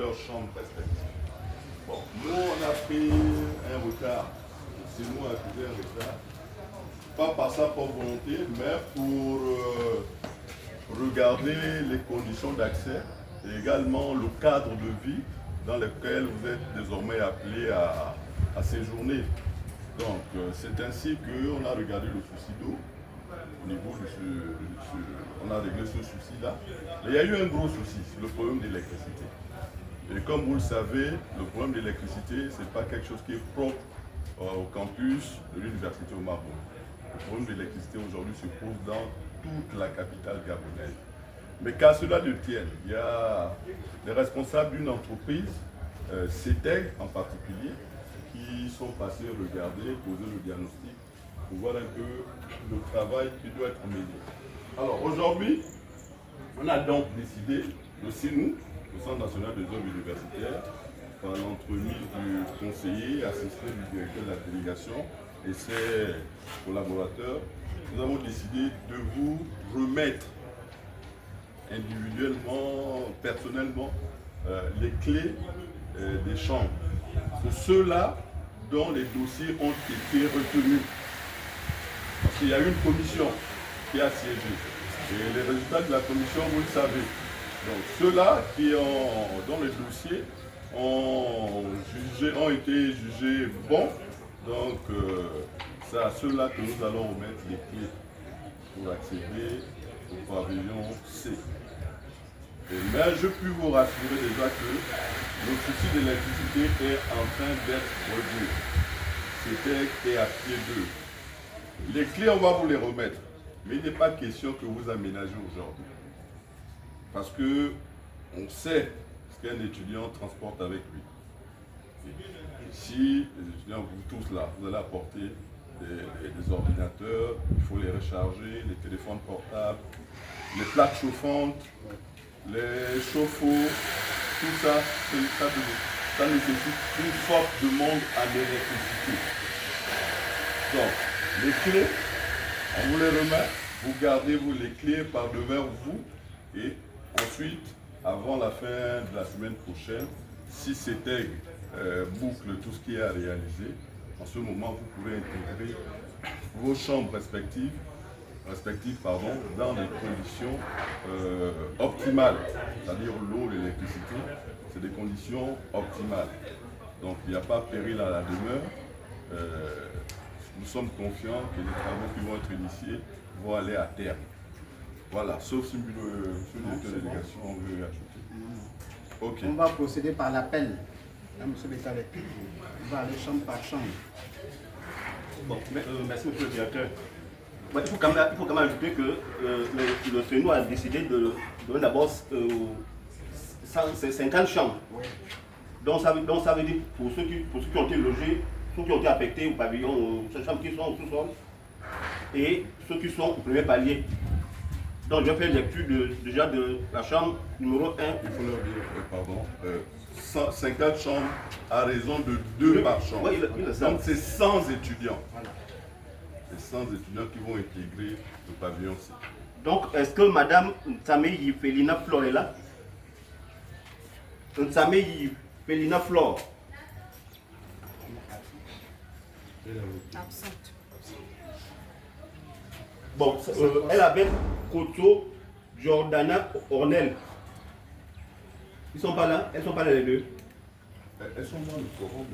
leurs chambres respectives. Bon, nous, on a pris un retard. C'est nous a pris un retard. Pas par sa propre volonté, mais pour regarder les conditions d'accès et également le cadre de vie dans lequel vous êtes désormais appelés à séjourner. Donc, c'est ainsi qu'on a regardé le souci d'eau. Au niveau de on a réglé ce souci-là. Mais il y a eu un gros souci, le problème d'électricité. Et comme vous le savez, le problème d'électricité, ce n'est pas quelque chose qui est propre au campus de l'Université Omar Bongo. Le problème d'électricité aujourd'hui se pose dans toute la capitale gabonaise. Mais qu'à cela ne tienne, il y a les responsables d'une entreprise, CETEG en particulier, qui sont passés regarder, poser le diagnostic pour voir un peu le travail qui doit être mené. Alors aujourd'hui, on a donc décidé, le CNU, le Centre national des œuvres universitaires, par l'entremise du conseiller, assisté du directeur de la délégation et ses collaborateurs, nous avons décidé de vous remettre individuellement, personnellement, les clés des chambres. C'est ceux-là dont les dossiers ont été retenus. Parce qu'il y a eu une commission qui a siégé. Et les résultats de la commission, vous le savez. Donc ceux-là dont les dossiers ont été jugés bons, donc c'est à ceux-là que nous allons remettre les clés pour accéder au pavillon C. Mais je puis vous rassurer déjà que le souci de l'électricité est en train d'être réglé. C'était à pied d'eux. Les clés, on va vous les remettre. Mais il n'est pas question que vous aménagez aujourd'hui. Parce que on sait ce qu'un étudiant transporte avec lui. Ici, les étudiants, vous tous là, vous allez apporter des ordinateurs, il faut les recharger, les téléphones portables, les plaques chauffantes, les chauffe-eau, tout ça, ça nécessite une forte demande à l'électricité. Donc, les clés, on vous les remet, vous gardez vous les clés par devers vous et ensuite, avant la fin de la semaine prochaine, si c'était boucle tout ce qui est à réaliser, en ce moment vous pourrez intégrer vos chambres respectives dans des conditions optimales, c'est-à-dire l'eau, l'électricité, c'est des conditions optimales. Donc il n'y a pas péril à la demeure. Nous sommes confiants que les travaux qui vont être initiés vont aller à terme. Voilà, sauf si le directeur de délégation veut ajouter. Okay. On va procéder par l'appel. M. Bétalet. On va aller chambre par chambre. Bon, merci M. le directeur. Bon, il faut quand même ajouter que le CNU a décidé de donner d'abord 50 chambres. Oui. Donc ça veut dire pour ceux qui ont été logés, ceux qui ont été affectés au pavillon, ces chambres qui sont au sous-sol, et ceux qui sont au premier palier. Donc je fais lecture déjà de la chambre numéro 1. Il faut leur dire, pardon, 50 chambres à raison de 2 par chambre. Oui, donc c'est 100 étudiants. Voilà. C'est 100 étudiants qui vont intégrer le pavillon C. Donc est-ce que Mme Nsameyi Felina Flore est là? Nsameyi Felina Flore. Absente. Bon, elle avait Koto, Jordana, Ornel. Ils sont pas là? Elles sont pas là les deux? Elles sont dans le forum.